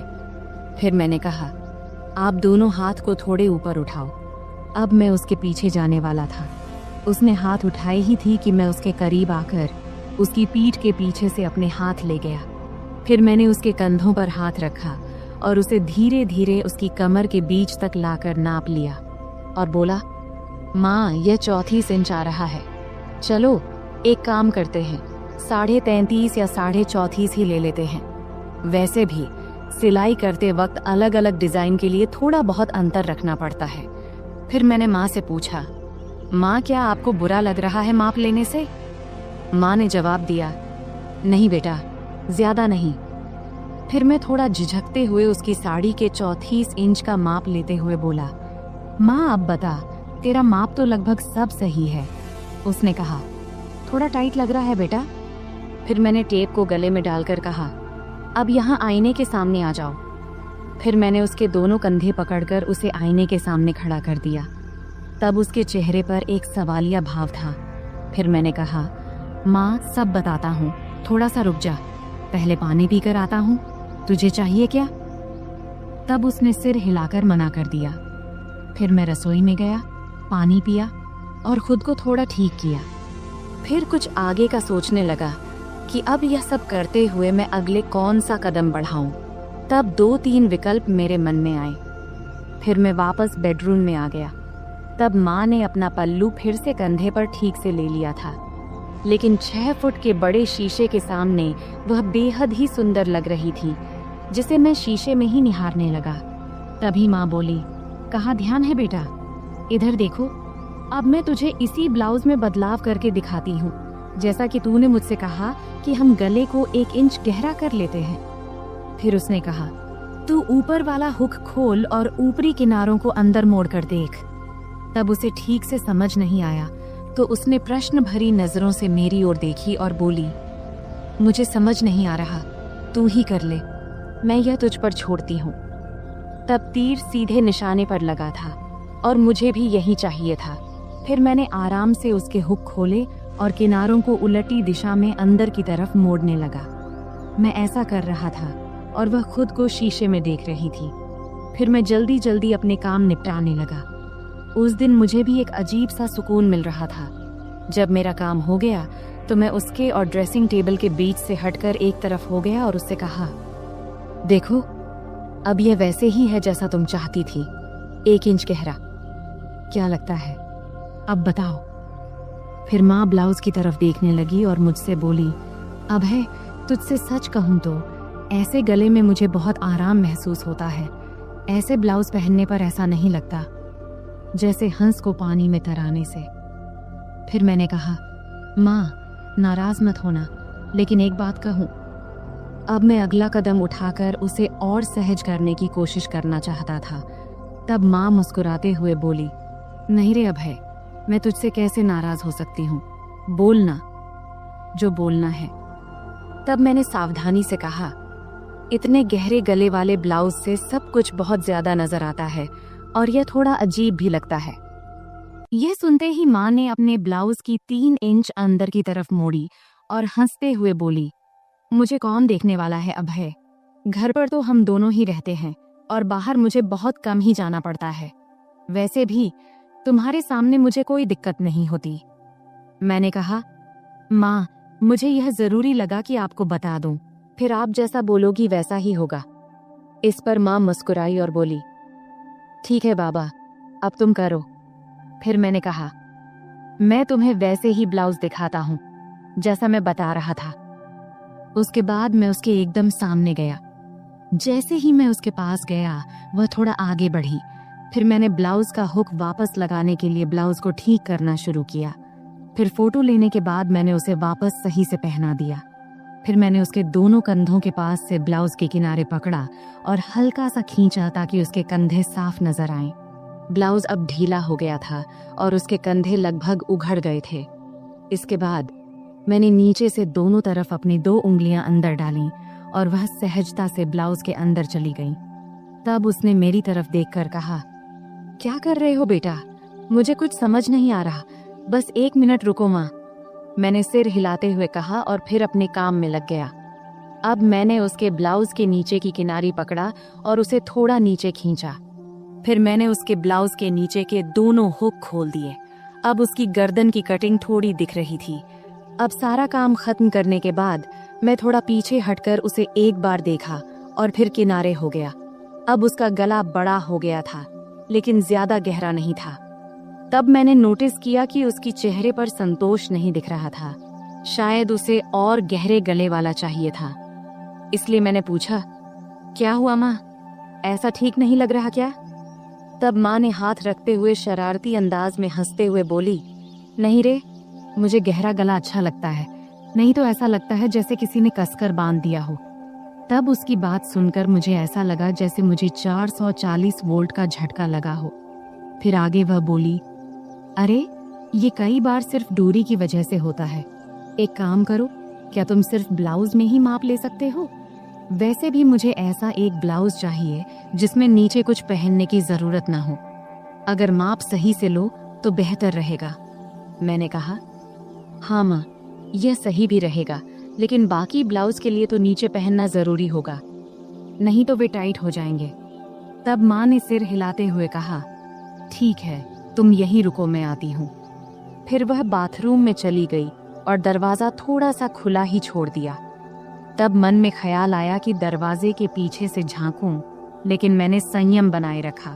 फिर मैंने कहा, आप दोनों हाथ को थोड़े ऊपर उठाओ। अब मैं उसके पीछे जाने वाला था। उसने हाथ उठाए ही थी कि मैं उसके करीब आकर उसकी पीठ के पीछे से अपने हाथ ले गया। फिर मैंने उसके कंधों पर हाथ रखा और उसे धीरे धीरे उसकी कमर के बीच तक लाकर नाप लिया और बोला, माँ, यह 34 इंच आ रहा है। चलो एक काम करते हैं, 33.5 या 34.5 ही ले लेते हैं। वैसे भी सिलाई करते वक्त अलग अलग डिजाइन के लिए थोड़ा बहुत अंतर रखना पड़ता है। फिर मैंने माँ से पूछा, माँ, क्या आपको बुरा लग रहा है माप लेने से? माँ ने जवाब दिया, नहीं बेटा, ज्यादा नहीं। फिर मैं थोड़ा झिझकते हुए उसकी साड़ी के 34 इंच का माप लेते हुए बोला, माँ अब बता, तेरा माप तो लगभग सब सही है। उसने कहा, थोड़ा टाइट लग रहा है बेटा। फिर मैंने टेप को गले में डालकर कहा, अब यहाँ आईने के सामने आ जाओ। फिर मैंने उसके दोनों कंधे पकड़कर उसे आईने के सामने खड़ा कर दिया। तब उसके चेहरे पर एक सवालिया भाव था। फिर मैंने कहा, माँ, सब बताता हूँ, थोड़ा सा रुक जा, पहले पानी पीकर आता हूँ, तुझे चाहिए क्या? तब उसने सिर हिलाकर मना कर दिया। फिर मैं रसोई में गया, पानी पिया और खुद को थोड़ा ठीक किया। फिर कुछ आगे का सोचने लगा कि अब यह सब करते हुए मैं अगले कौन सा कदम बढ़ाऊं। तब 2-3 विकल्प मेरे मन में आए। फिर मैं वापस बेडरूम में आ गया। तब माँ ने अपना पल्लू फिर से कंधे पर ठीक से ले लिया था, लेकिन 6 फुट के बड़े शीशे के सामने वह बेहद ही सुंदर लग रही थी, जिसे मैं शीशे में ही निहारने लगा। तभी माँ बोली, कहाँ ध्यान है बेटा, इधर देखो, अब मैं तुझे इसी ब्लाउज में बदलाव करके दिखाती हूँ, जैसा कि तूने मुझसे कहा कि हम गले को 1 इंच गहरा कर लेते हैं। फिर उसने कहा, तू ऊपर वाला हुक खोल और ऊपरी किनारों को अंदर मोड़ कर देख। तब उसे ठीक से समझ नहीं आया, तो उसने प्रश्न भरी नजरों से मेरी ओर देखी और बोली, मुझे समझ नहीं आ रहा, तू ही कर ले, मैं यह तुझ पर छोड़ती हूँ। तब तीर सीधे निशाने पर लगा था और मुझे भी यही चाहिए था। फिर मैंने आराम से उसके हुक खोले और किनारों को उलटी दिशा में अंदर की तरफ मोड़ने लगा। मैं ऐसा कर रहा था और वह खुद को शीशे में देख रही थी। फिर मैं जल्दी जल्दी अपने काम निपटाने लगा। उस दिन मुझे भी एक अजीब सा सुकून मिल रहा था। जब मेरा काम हो गया तो मैं उसके और ड्रेसिंग टेबल के बीच से हटकर एक तरफ हो गया और उससे कहा, देखो, अब यह वैसे ही है जैसा तुम चाहती थी, 1 इंच गहरा। क्या लगता है, अब बताओ। फिर माँ ब्लाउज की तरफ देखने लगी और मुझसे बोली, अब है, तुझसे सच कहूँ तो ऐसे गले में मुझे बहुत आराम महसूस होता है। ऐसे ब्लाउज पहनने पर ऐसा नहीं लगता जैसे हंस को पानी में तराने से। फिर मैंने कहा, माँ, नाराज मत होना, लेकिन एक बात कहूँ। अब मैं अगला कदम उठाकर उसे और सहज करने की कोशिश करना चाहता था। तब माँ मुस्कुराते हुए बोली, नहीं रे अभय, मैं तुझसे कैसे नाराज हो सकती हूँ, बोलना जो बोलना है। तब मैंने सावधानी से कहा, इतने गहरे गले वाले ब्लाउज से सब कुछ बहुत ज्यादा नजर आता है और यह थोड़ा अजीब भी लगता है। यह सुनते ही माँ ने अपने ब्लाउज की 3 इंच अंदर की तरफ मोड़ी और हंसते हुए बोली, मुझे कौन देखने वाला है अभय, घर पर तो हम दोनों ही रहते हैं और बाहर मुझे बहुत कम ही जाना पड़ता है। वैसे भी तुम्हारे सामने मुझे कोई दिक्कत नहीं होती। मैंने कहा, माँ, मुझे यह जरूरी लगा कि आपको बता दूं, फिर आप जैसा बोलोगी वैसा ही होगा। इस पर माँ मुस्कुराई और बोली, ठीक है बाबा, अब तुम करो। फिर मैंने कहा, मैं तुम्हें वैसे ही ब्लाउज दिखाता हूँ जैसा मैं बता रहा था। उसके बाद मैं उसके एकदम सामने गया। जैसे ही मैं उसके पास गया, वह थोड़ा आगे बढ़ी। फिर मैंने ब्लाउज का हुक वापस लगाने के लिए ब्लाउज को ठीक करना शुरू किया। फिर फोटो लेने के बाद मैंने उसे वापस सही से पहना दिया। फिर मैंने उसके दोनों कंधों के पास से ब्लाउज के किनारे पकड़ा और हल्का सा खींचा ताकि उसके कंधे साफ नजर आएं। ब्लाउज अब ढीला हो गया था और उसके कंधे लगभग उघड़ गए थे। इसके बाद मैंने नीचे से दोनों तरफ अपनी 2 उंगलियां अंदर डालीं और वह सहजता से ब्लाउज के अंदर चली गई। तब उसने मेरी तरफ देखकर कहा, क्या कर रहे हो बेटा, मुझे कुछ समझ नहीं आ रहा, बस 1 मिनट रुको माँ। मैंने सिर हिलाते हुए कहा और फिर अपने काम में लग गया। अब मैंने उसके ब्लाउज के नीचे की किनारी पकड़ा और उसे थोड़ा नीचे खींचा। फिर मैंने उसके ब्लाउज के नीचे के दोनों हुक खोल दिए अब उसकी गर्दन की कटिंग थोड़ी दिख रही थी। अब सारा काम खत्म करने के बाद मैं थोड़ा पीछे हटकर उसे एक बार देखा और फिर किनारे हो गया। अब उसका गला बड़ा हो गया था, लेकिन ज्यादा गहरा नहीं था। तब मैंने नोटिस किया कि उसकी चेहरे पर संतोष नहीं दिख रहा था। शायद उसे और गहरे गले वाला चाहिए था। इसलिए मैंने पूछा, क्या हुआ माँ, ऐसा ठीक नहीं लग रहा क्या? तब माँ ने हाथ रखते हुए शरारती अंदाज में हंसते हुए बोली, नहीं रे, मुझे गहरा गला अच्छा लगता है, नहीं तो ऐसा लगता है जैसे किसी ने कसकर बांध दिया हो। तब उसकी बात सुनकर मुझे ऐसा लगा जैसे मुझे 440 वोल्ट का झटका लगा हो। फिर आगे वह बोली, अरे ये कई बार सिर्फ दूरी की वजह से होता है। एक काम करो, क्या तुम सिर्फ ब्लाउज में ही माप ले सकते हो? वैसे भी मुझे ऐसा एक ब्लाउज चाहिए जिसमें नीचे कुछ पहनने की जरूरत ना हो। अगर माप सही से लो तो बेहतर रहेगा। मैंने कहा, हाँ माँ, यह सही भी रहेगा, लेकिन बाकी ब्लाउज के लिए तो नीचे पहनना जरूरी होगा, नहीं तो वे टाइट हो जाएंगे। तब माँ ने सिर हिलाते हुए कहा, ठीक है, तुम यहीं रुको, मैं आती हूँ। फिर वह बाथरूम में चली गई और दरवाजा थोड़ा सा खुला ही छोड़ दिया। तब मन में ख्याल आया कि दरवाजे के पीछे से झांकूं, लेकिन मैंने संयम बनाए रखा,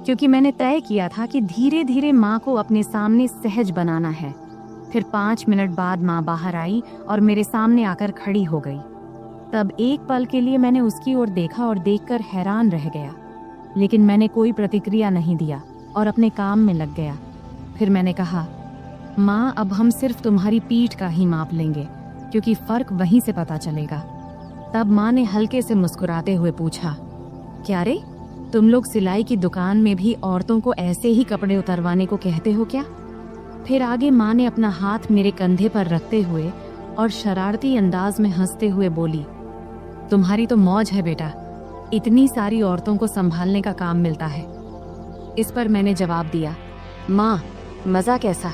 क्योंकि मैंने तय किया था कि धीरे धीरे माँ को अपने सामने सहज बनाना है। फिर 5 मिनट बाद माँ बाहर आई और मेरे सामने आकर खड़ी हो गई। तब एक पल के लिए मैंने उसकी ओर देखा और देखकर हैरान रह गया, लेकिन मैंने कोई प्रतिक्रिया नहीं दिया और अपने काम में लग गया। फिर मैंने कहा, माँ, अब हम सिर्फ तुम्हारी पीठ का ही माप लेंगे, क्योंकि फर्क वहीं से पता चलेगा। तब माँ ने हल्के से मुस्कुराते हुए पूछा, क्या रे, तुम लोग सिलाई की दुकान में भी औरतों को ऐसे ही कपड़े उतरवाने को कहते हो क्या? फिर आगे माँ ने अपना हाथ मेरे कंधे पर रखते हुए और शरारती अंदाज में हंसते हुए बोली, तुम्हारी तो मौज है बेटा, इतनी सारी औरतों को संभालने का काम मिलता है। इस पर मैंने जवाब दिया, माँ, मजा कैसा?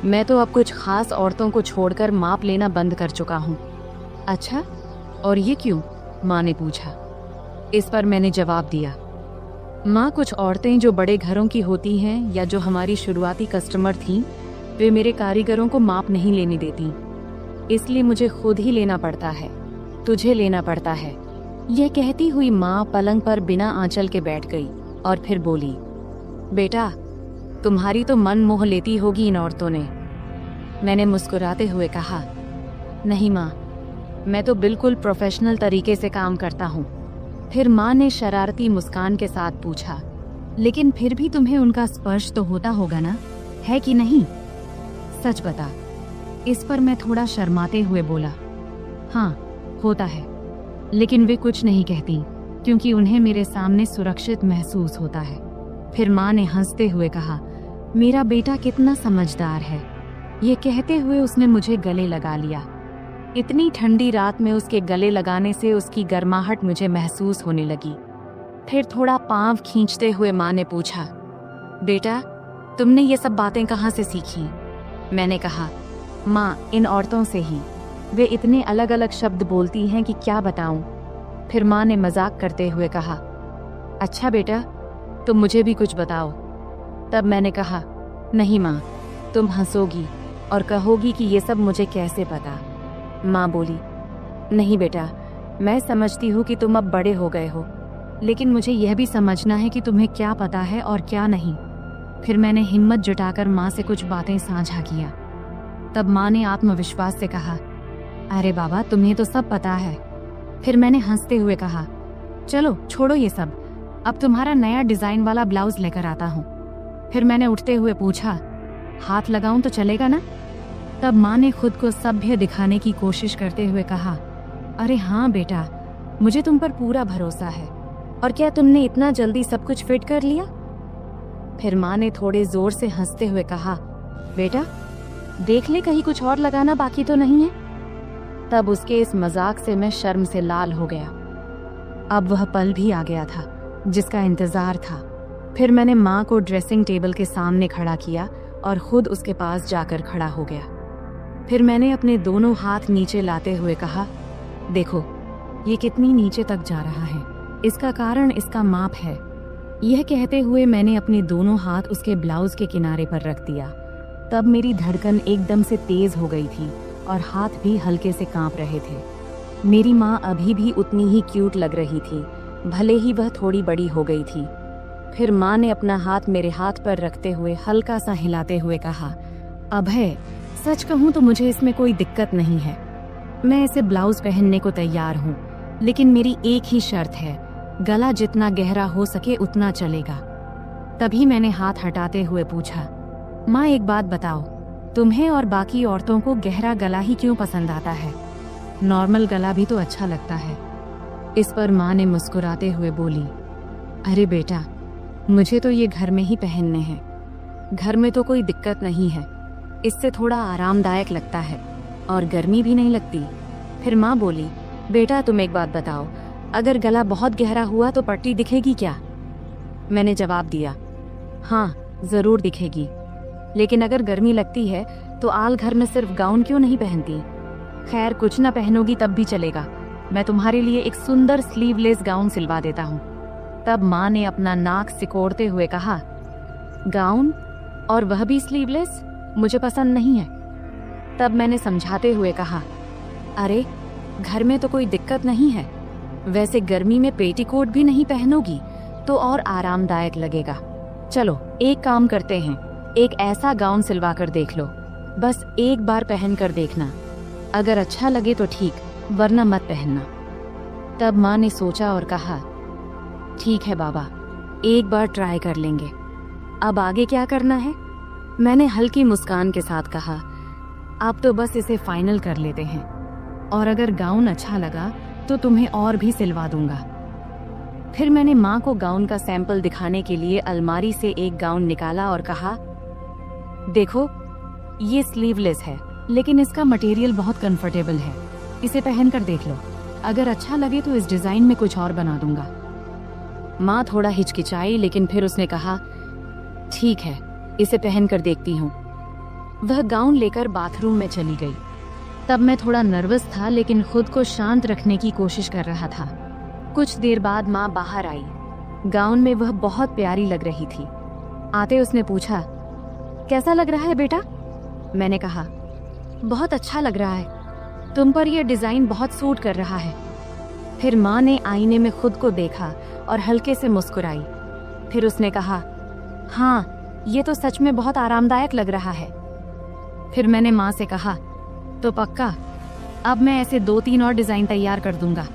मैं तो अब कुछ खास औरतों को छोड़कर माप लेना बंद कर चुका हूँ। अच्छा, और ये क्यों? माँ ने पूछा। इस पर मैंने जवाब दिया, माँ, कुछ औरतें जो बड़े घरों की होती हैं या जो हमारी शुरुआती कस्टमर थीं, वे मेरे कारीगरों को माप नहीं लेने देती, इसलिए मुझे खुद ही लेना पड़ता है, तुझे लेना पड़ता है। यह कहती हुई माँ पलंग पर बिना आंचल के बैठ गई और फिर बोली, बेटा, तुम्हारी तो मन मोह लेती होगी इन औरतों ने। मैंने मुस्कुराते हुए कहा, नहीं माँ, मैं तो बिल्कुल प्रोफेशनल तरीके से काम करता हूँ। फिर माँ ने शरारती मुस्कान के साथ पूछा, लेकिन फिर भी तुम्हें उनका स्पर्श तो होता होगा ना, है कि नहीं? सच बता। इस पर मैं थोड़ा शर्माते हुए बोला, हाँ, होता है, लेकिन वे कुछ नहीं कहती, क्योंकि उन्हें मेरे सामने सुरक्षित महसूस होता है। फिर माँ ने हंसते हुए कहा, मेरा बेटा कितना समझदार है। ये कहते हुए उसने मुझे गले लगा लिया। इतनी ठंडी रात में उसके गले लगाने से उसकी गर्माहट मुझे महसूस होने लगी। फिर थोड़ा पांव खींचते हुए माँ ने पूछा, बेटा, तुमने ये सब बातें कहाँ से सीखी? मैंने कहा, माँ, इन औरतों से ही। वे इतने अलग अलग शब्द बोलती हैं कि क्या बताऊं। फिर माँ ने मजाक करते हुए कहा, अच्छा बेटा, तुम मुझे भी कुछ बताओ। तब मैंने कहा, नहीं माँ, तुम हंसोगी और कहोगी कि ये सब मुझे कैसे पता। माँ बोली, नहीं बेटा, मैं समझती हूँ कि तुम अब बड़े हो गए हो, लेकिन मुझे यह भी समझना है कि तुम्हें क्या पता है और क्या नहीं। फिर मैंने हिम्मत जुटाकर माँ से कुछ बातें साझा किया। तब माँ ने आत्मविश्वास से कहा, अरे बाबा, तुम्हें तो सब पता है। फिर मैंने हंसते हुए कहा, चलो छोड़ो ये सब, अब तुम्हारा नया डिजाइन वाला ब्लाउज लेकर आता हूँ। फिर मैंने उठते हुए पूछा, हाथ लगाऊं तो चलेगा ना? तब माँ ने खुद को सभ्य दिखाने की कोशिश करते हुए कहा, अरे हाँ बेटा, मुझे तुम पर पूरा भरोसा है। और क्या तुमने इतना जल्दी सब कुछ फिट कर लिया? फिर माँ ने थोड़े जोर से हंसते हुए कहा, बेटा देख ले, कहीं कुछ और लगाना बाकी तो नहीं है। तब उसके इस मजाक से मैं शर्म से लाल हो गया। अब वह पल भी आ गया था जिसका इंतजार था। फिर मैंने माँ को ड्रेसिंग टेबल के सामने खड़ा किया और खुद उसके पास जाकर खड़ा हो गया। फिर मैंने अपने दोनों हाथ नीचे लाते हुए कहा, देखो ये कितनी नीचे तक जा रहा है, इसका कारण इसका माप है। यह कहते हुए मैंने अपने दोनों हाथ उसके ब्लाउज के किनारे पर रख दिया तब मेरी धड़कन एकदम से तेज हो गई थी और हाथ भी हल्के से कांप रहे थे। मेरी माँ अभी भी उतनी ही क्यूट लग रही थी, भले ही वह थोड़ी बड़ी हो गई थी। फिर माँ ने अपना हाथ मेरे हाथ पर रखते हुए हल्का सा हिलाते हुए कहा, अभय, सच कहूँ तो मुझे इसमें कोई दिक्कत नहीं है। मैं इसे ब्लाउज पहनने को तैयार हूँ, लेकिन मेरी एक ही शर्त है, गला जितना गहरा हो सके उतना चलेगा। तभी मैंने हाथ हटाते हुए पूछा, माँ एक बात बताओ, तुम्हें और बाकी औरतों को गहरा गला ही क्यों पसंद आता है? नॉर्मल गला भी तो अच्छा लगता है। इस पर माँ ने मुस्कुराते हुए बोली, अरे बेटा, मुझे तो ये घर में ही पहनने हैं। घर में तो कोई दिक्कत नहीं है, इससे थोड़ा आरामदायक लगता है और गर्मी भी नहीं लगती। फिर माँ बोली, बेटा तुम एक बात बताओ, अगर गला बहुत गहरा हुआ तो पट्टी दिखेगी क्या? मैंने जवाब दिया, हाँ जरूर दिखेगी, लेकिन अगर गर्मी लगती है तो आल घर में सिर्फ गाउन क्यों नहीं पहनती? खैर कुछ ना पहनोगी तब भी चलेगा, मैं तुम्हारे लिए एक सुंदर स्लीवलेस गाउन सिलवा देता हूँ। तब माँ ने अपना नाक सिकोड़ते हुए कहा, गाउन और वह भी स्लीवलेस? मुझे पसंद नहीं है। तब मैंने समझाते हुए कहा, अरे घर में तो कोई दिक्कत नहीं है, वैसे गर्मी में पेटीकोट भी नहीं पहनोगी तो और आरामदायक लगेगा। चलो एक काम करते हैं, एक ऐसा गाउन सिलवा कर देख लो, बस एक बार पहन कर देखना, अगर अच्छा लगे तो ठीक, वरना मत पहनना। तब माँ ने सोचा और कहा, ठीक है बाबा, एक बार ट्राई कर लेंगे, अब आगे क्या करना है? मैंने हल्की मुस्कान के साथ कहा, अब तो बस इसे फाइनल कर लेते हैं, और अगर गाउन अच्छा लगा तो तुम्हें और भी सिलवा दूंगा। फिर मैंने माँ को गाउन का सैंपल दिखाने के लिए अलमारी से एक गाउन निकाला और कहा, देखो ये स्लीवलेस है, लेकिन इसका मटेरियल बहुत कंफर्टेबल है, इसे पहनकर देख लो, अगर अच्छा लगे तो इस डिजाइन में कुछ और बना दूंगा। माँ थोड़ा हिचकिचाई, लेकिन फिर उसने कहा, ठीक है, इसे पहनकर देखती हूँ। वह गाउन लेकर बाथरूम में चली गई। तब मैं थोड़ा नर्वस था, लेकिन खुद को शांत रखने की कोशिश कर रहा था। कुछ देर बाद माँ बाहर आई। गाउन में वह बहुत प्यारी लग रही थी। आते उसने पूछा, कैसा लग रहा है बेटा? मैंने कहा, बहुत अच्छा लग रहा है, तुम पर यह डिजाइन बहुत सूट कर रहा है। फिर माँ ने आईने में खुद को देखा और हल्के से मुस्कुराई। फिर उसने कहा, हाँ ये तो सच में बहुत आरामदायक लग रहा है। फिर मैंने माँ से कहा, तो पक्का, अब मैं ऐसे 2-3 और डिजाइन तैयार कर दूंगा।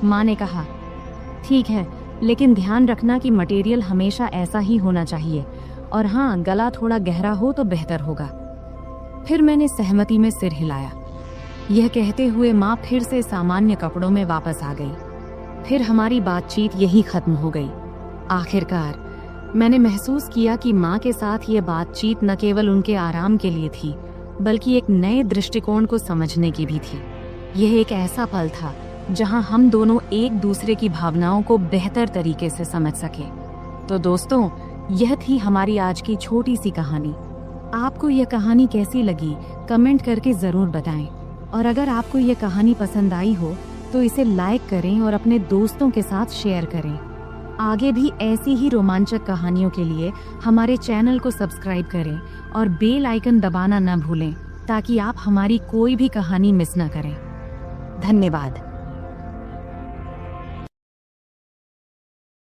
माँ ने कहा, ठीक है, लेकिन ध्यान रखना कि मटेरियल हमेशा ऐसा ही होना चाहिए, और हाँ गला थोड़ा गहरा हो तो बेहतर होगा। फिर मैंने सहमति में सिर हिलाया। यह कहते हुए माँ फिर से सामान्य कपड़ों में वापस आ गई। फिर हमारी बातचीत यही खत्म हो गई। आखिरकार मैंने महसूस किया कि माँ के साथ ये बातचीत न केवल उनके आराम के लिए थी, बल्कि एक नए दृष्टिकोण को समझने की भी थी। यह एक ऐसा पल था जहां हम दोनों एक दूसरे की भावनाओं को बेहतर तरीके से समझ सके। तो दोस्तों, यह थी हमारी आज की छोटी सी कहानी। आपको यह कहानी कैसी लगी कमेंट करके जरूर बताएं, और अगर आपको यह कहानी पसंद आई हो तो इसे लाइक करें और अपने दोस्तों के साथ शेयर करें। आगे भी ऐसी ही रोमांचक कहानियों के लिए हमारे चैनल को सब्सक्राइब करें और बेल आइकन दबाना न भूलें, ताकि आप हमारी कोई भी कहानी मिस न करें। धन्यवाद।